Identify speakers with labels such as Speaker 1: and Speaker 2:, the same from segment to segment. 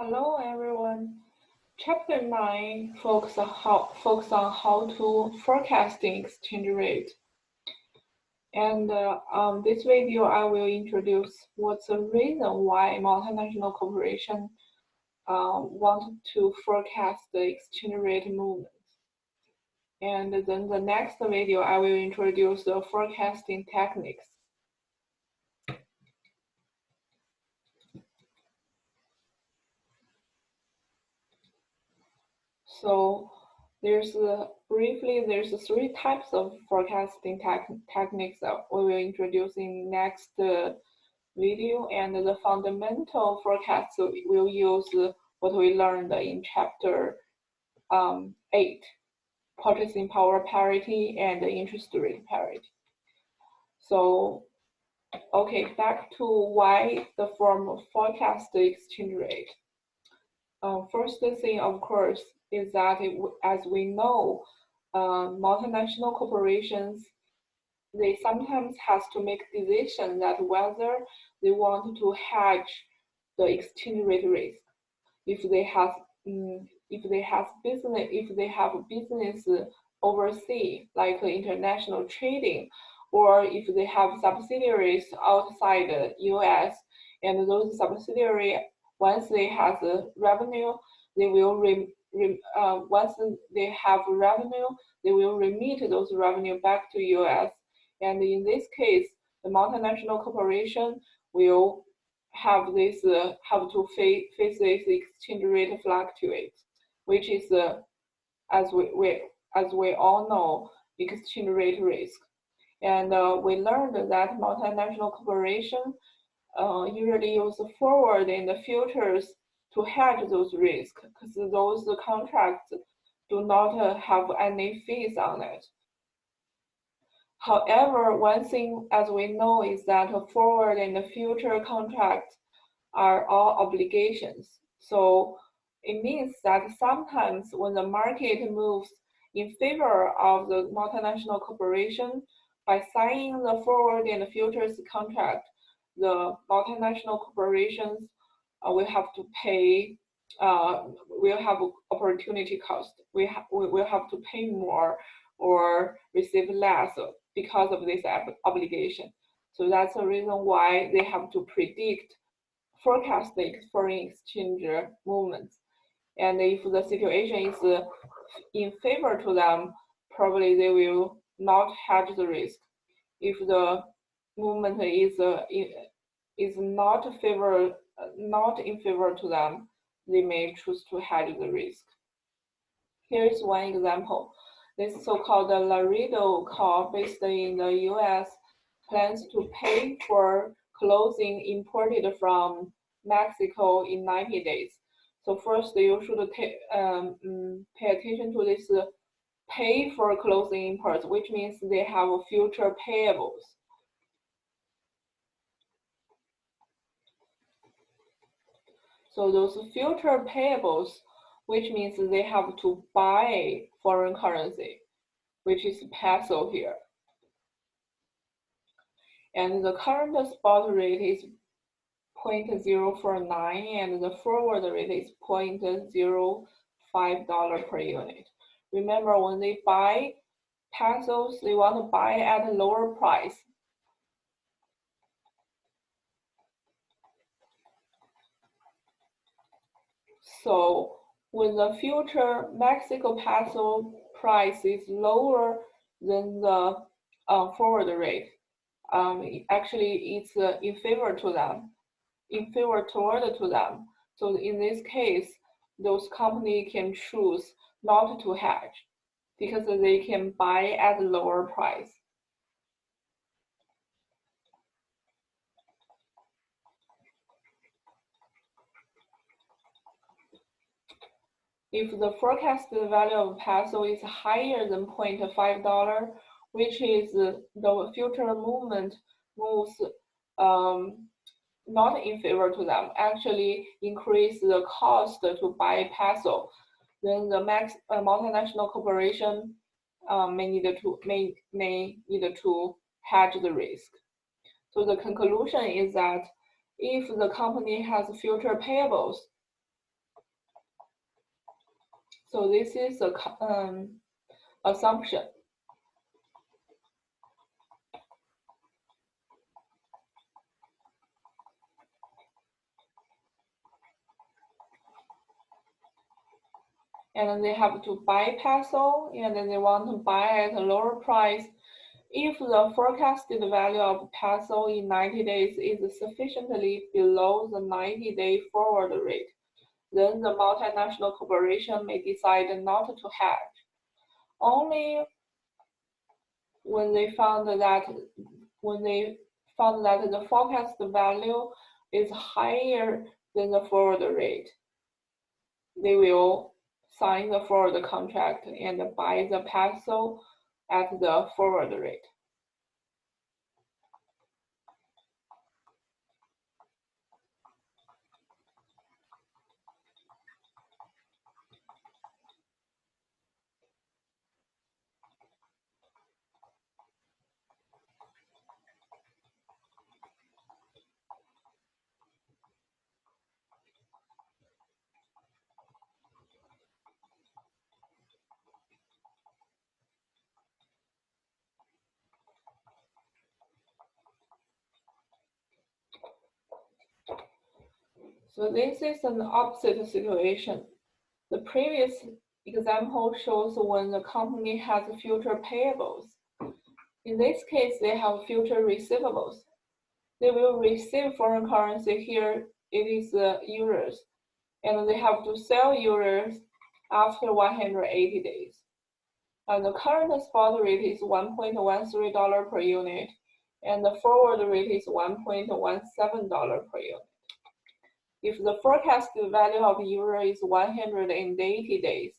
Speaker 1: Hello everyone. Chapter 9 focus on how to forecasting exchange rate. And this video, I will introduce what's the reason why multinational corporation want to forecast the exchange rate movements. And then the next video, I will introduce the forecasting techniques. So there's briefly there's three types of forecasting techniques that we will introduce in next video, and the fundamental forecasts will use what we learned in chapter 8, purchasing power parity and interest rate parity. So okay, back to why the firm forecast the exchange rate. First thing, of course, is that as we know, multinational corporations, they sometimes has to make decisions that whether they want to hedge the exchange rate risk. If they have business overseas, like international trading, or if they have subsidiaries outside the U.S. and those subsidiaries, once they have the revenue, they will once they have revenue, they will remit those revenue back to U.S. And in this case, the multinational corporation will have this have to face this exchange rate fluctuate, which is as we all know, exchange rate risk. And we learned that multinational corporation usually use forward and the futures to hedge those risks, because those contracts do not have any fees on it. However, one thing as we know is that forward and future contracts are all obligations. So it means that sometimes when the market moves in favor of the multinational corporation, by signing the forward and futures contract, the multinational corporations will have to pay, will have opportunity cost. We will have to pay more or receive less because of this obligation. So that's the reason why they have to forecast the foreign exchange movements. And if the situation is in favor to them, probably they will not hedge the risk. If the movement is not in favor to them, they may choose to hedge the risk. Here is one example. This so-called Laredo call based in the US plans to pay for clothing imported from Mexico in 90 days. So first you should pay attention to this pay for clothing imports, which means they have future payables. So those future payables, which means they have to buy foreign currency, which is peso here. And the current spot rate is 0.049 and the forward rate is $0.05 per unit. Remember, when they buy pesos, they want to buy at a lower price. So when the future Mexico peso price is lower than the forward rate, actually it's in favor to them, toward to them. So in this case, those companies can choose not to hedge because they can buy at a lower price. If the forecasted value of peso is higher than $0.5, which is the future movement moves not in favor to them, actually increase the cost to buy peso, then the multinational corporation may need to hedge the risk. So the conclusion is that if the company has future payables, So this is a assumption. And they have to buy peso, and then they want to buy at a lower price. If the forecasted value of peso in 90 days is sufficiently below the 90-day forward rate, then the multinational corporation may decide not to hedge. Only when they found that the forecast value is higher than the forward rate, they will sign the forward contract and buy the peso at the forward rate. So this is an opposite situation. The previous example shows when the company has future payables. In this case, they have future receivables. They will receive foreign currency, here it is euros, and they have to sell euros after 180 days. And the current spot rate is $1.13 per unit, and the forward rate is $1.17 per unit. If the forecasted value of euro is 180 days,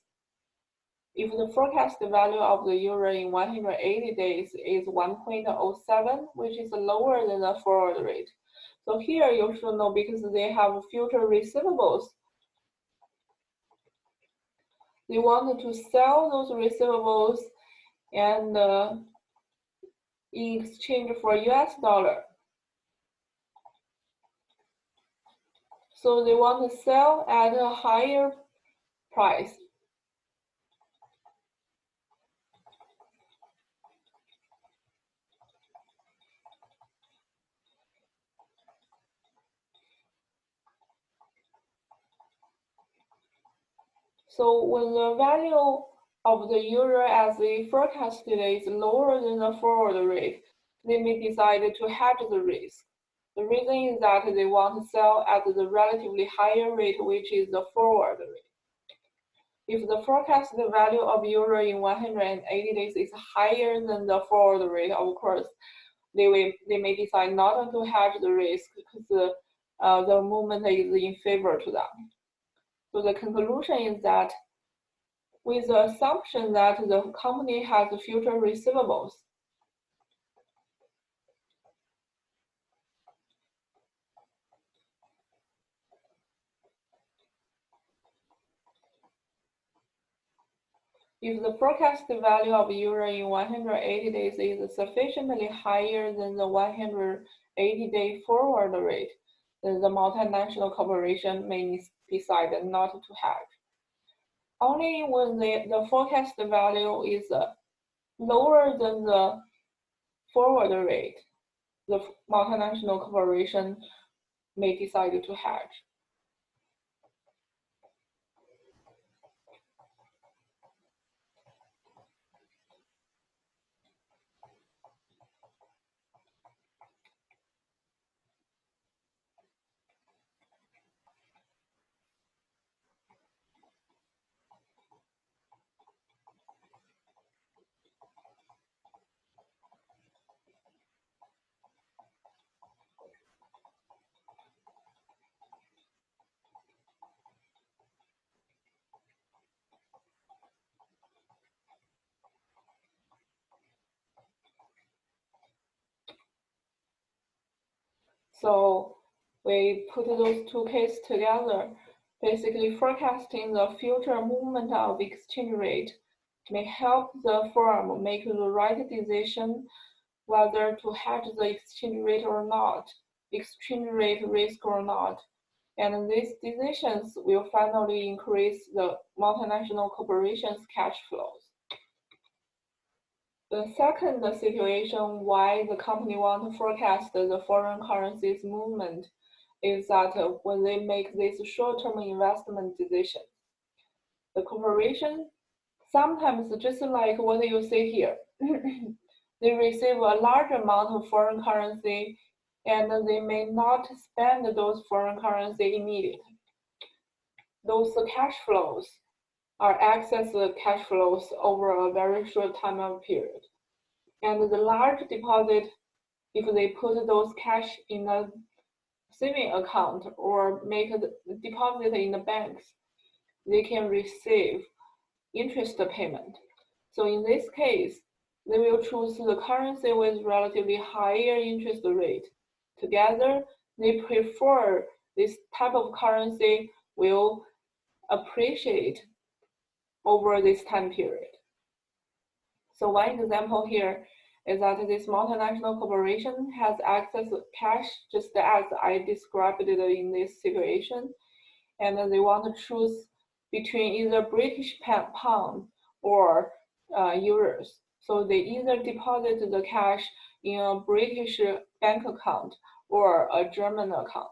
Speaker 1: if the forecasted value of the euro in 180 days is 1.07, which is lower than the forward rate. So here you should know, because they have future receivables, they wanted to sell those receivables and in exchange for US dollar. So they want to sell at a higher price. So when the value of the euro as they forecasted is lower than the forward rate, they may decide to hedge the risk. The reason is that they want to sell at the relatively higher rate, which is the forward rate. If the forecasted value of euro in 180 days is higher than the forward rate, of course, they may decide not to hedge the risk because the movement is in favor to them. So the conclusion is that with the assumption that the company has future receivables, if the forecasted value of euro in 180 days is sufficiently higher than the 180-day forward rate, then the multinational corporation may decide not to hedge. Only when the forecasted value is lower than the forward rate, the multinational corporation may decide to hedge. So we put those two cases together. Basically, forecasting the future movement of exchange rate may help the firm make the right decision whether to hedge the exchange rate or not, exchange rate risk or not, And these decisions will finally increase the multinational corporation's cash flows. The second situation why the company want to forecast the foreign currencies movement is that when they make these short-term investment decisions, the corporation sometimes, just like what you see here, they receive a large amount of foreign currency and they may not spend those foreign currency immediately. Those cash flows are excess cash flows over a very short time of period. And the large deposit, if they put those cash in a saving account or make a deposit in the banks, they can receive interest payment. So in this case, they will choose the currency with relatively higher interest rate. Together, they prefer this type of currency will appreciate over this time period. So one example here is that this multinational corporation has access to cash just as I described it in this situation, and they want to choose between either British pound or euros. So they either deposit the cash in a British bank account or a German account.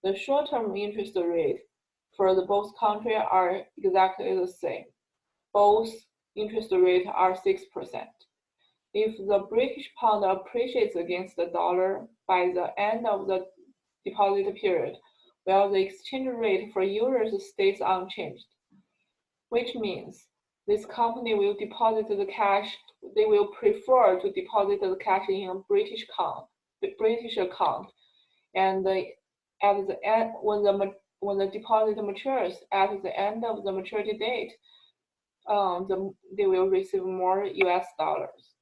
Speaker 1: The short-term interest rate for the both countries are exactly the same. Both interest rates are 6%. If the British pound appreciates against the dollar by the end of the deposit period, while the exchange rate for euros stays unchanged, which means this company will deposit the cash, they will prefer to deposit the cash in a British account, and at the end, when the deposit matures at the end of the maturity date, they will receive more US dollars.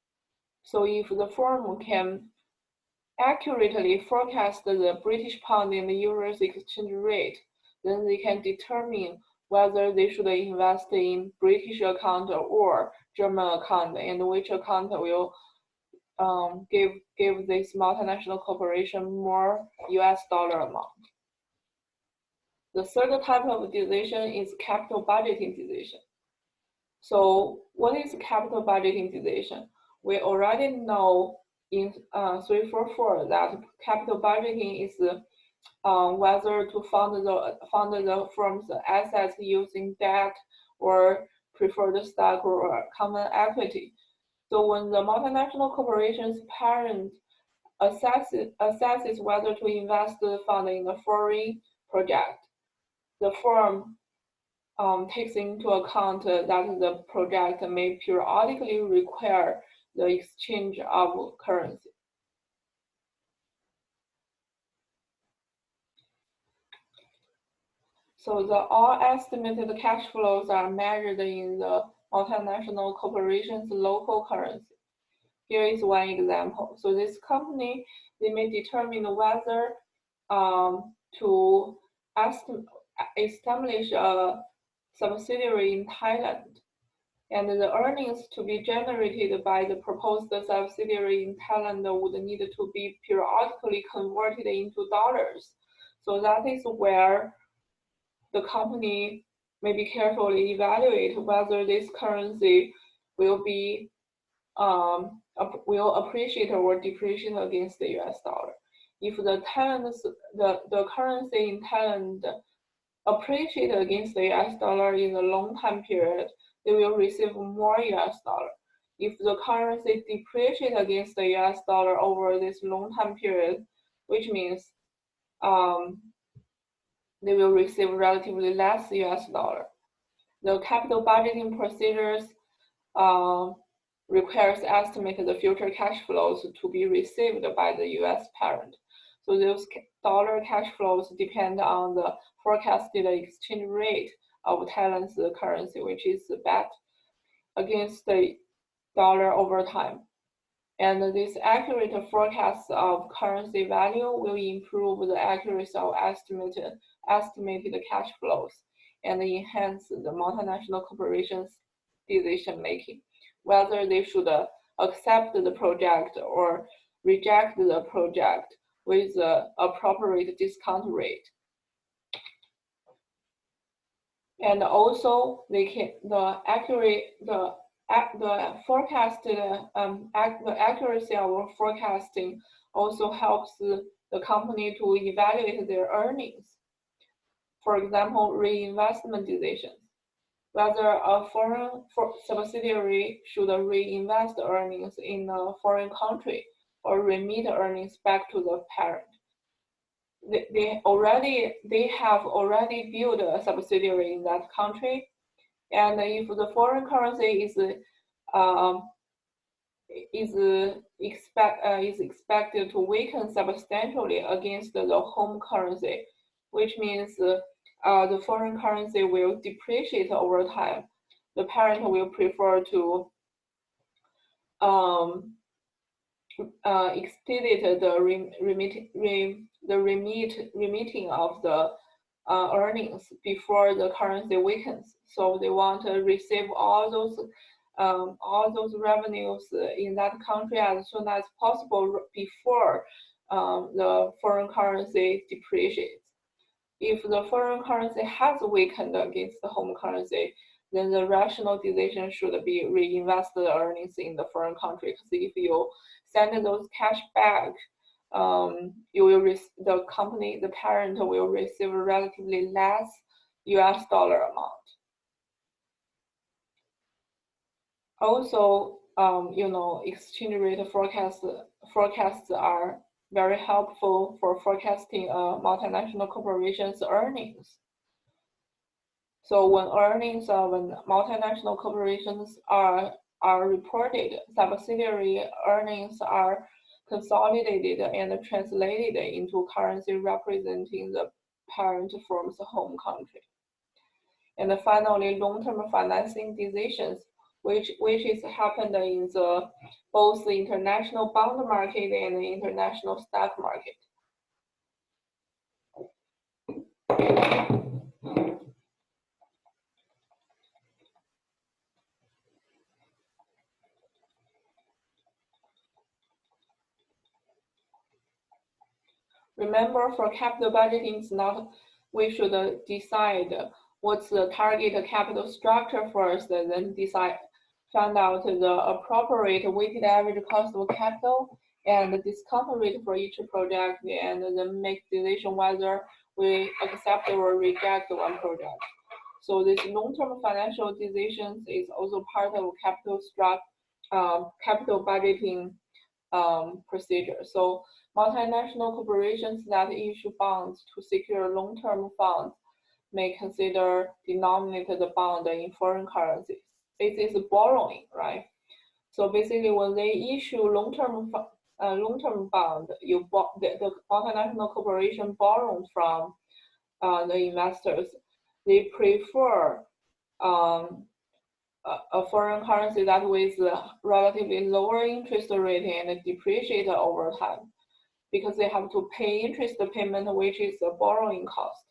Speaker 1: So if the firm can accurately forecast the British pound and the euros exchange rate, then they can determine whether they should invest in British account or German account, and which account will give this multinational corporation more US dollar amount. The third type of decision is capital budgeting decision. So what is capital budgeting decision? We already know in 344 that capital budgeting is whether to fund the firm's assets using debt or preferred stock or common equity. So when the multinational corporation's parent assesses whether to invest the fund in a foreign project, the firm takes into account that the project may periodically require the exchange of currency. So the all estimated cash flows are measured in the multinational corporation's local currency. Here is one example. So this company, they may determine whether to establish a subsidiary in Thailand, and the earnings to be generated by the proposed subsidiary in Thailand would need to be periodically converted into dollars. So that is where the company may be carefully evaluate whether this currency will be will appreciate or depreciate against the US dollar. If the currency in Thailand appreciate against the US dollar in a long time period, they will receive more US dollar. If the currency depreciate against the US dollar over this long time period, which means they will receive relatively less US dollar. The capital budgeting procedures requires estimate the future cash flows to be received by the US parent. So those dollar cash flows depend on the forecasted exchange rate of Thailand's currency, which is bet against the dollar over time. And this accurate forecast of currency value will improve the accuracy of estimated cash flows and enhance the multinational corporation's decision making, whether they should accept the project or reject the project with the appropriate discount rate. And also the accuracy of forecasting also helps the company to evaluate their earnings. For example, reinvestment decisions, whether a foreign subsidiary should reinvest earnings in a foreign country or remit earnings back to the parent. They have already built a subsidiary in that country, and if the foreign currency is expected to weaken substantially against the home currency, which means the foreign currency will depreciate over time. The parent will prefer to expedite the remitting of the earnings before the currency weakens. So they want to receive all those revenues in that country as soon as possible before the foreign currency depreciates. If the foreign currency has weakened against the home currency, then the rational decision should be reinvest the earnings in the foreign country. Because if you send those cash back, the parent will receive relatively less US dollar amount. Also, exchange rate forecasts are very helpful for forecasting a multinational corporation's earnings. So when earnings of multinational corporations are reported, subsidiary earnings are consolidated and translated into currency representing the parent firm's home country. And finally, long-term financing decisions, which is happened in both the international bond market and the international stock market. Remember, for capital budgeting, it's not we should decide what's the target capital structure first, and then find out the appropriate weighted average cost of capital and the discount rate for each project, and then make decision whether we accept or reject one project. So this long-term financial decisions is also part of capital budgeting procedure. So multinational corporations that issue bonds to secure long-term funds may consider denominate the bond in foreign currencies. It is borrowing, right? So basically, when they issue long-term bond, the multinational corporation borrow from the investors. They prefer a foreign currency that with relatively lower interest rate and depreciate over time, because they have to pay interest payment, which is a borrowing cost.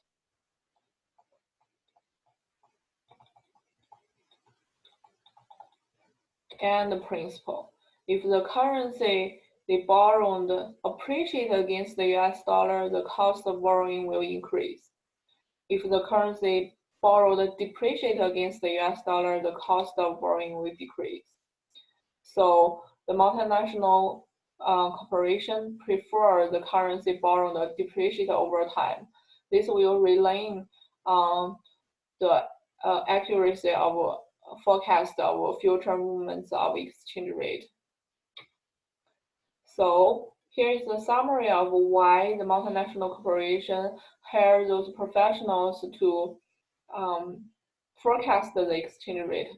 Speaker 1: And the principle: if the currency they borrowed appreciate against the US dollar, the cost of borrowing will increase. If the currency borrowed depreciate against the US dollar, the cost of borrowing will decrease. So the multinational corporation prefer the currency borrowed depreciate over time. This will rely on the accuracy of forecast of future movements of exchange rate. So here is a summary of why the multinational corporation hire those professionals to forecast the exchange rate.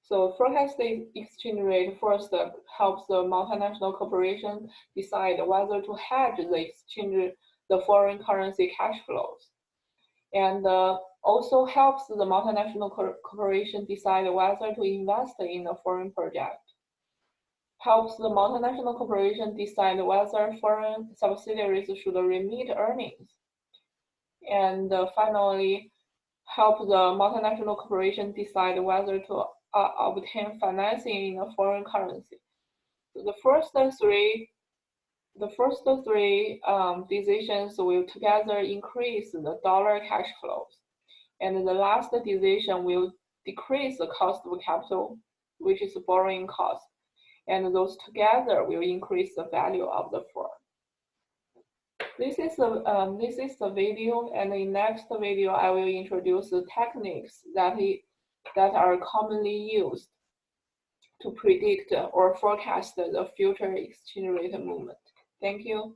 Speaker 1: So forecast the exchange rate first helps the multinational corporation decide whether to hedge the foreign currency cash flows, and also helps the multinational corporation decide whether to invest in a foreign project. Helps the multinational corporation decide whether foreign subsidiaries should remit earnings. And finally, help the multinational corporation decide whether to obtain financing in a foreign currency. So the first three decisions will together increase the dollar cash flows. And the last decision will decrease the cost of capital, which is borrowing cost. And those together will increase the value of the firm. This is the video, and in next video I will introduce the techniques that are commonly used to predict or forecast the future exchange rate movement. Thank you.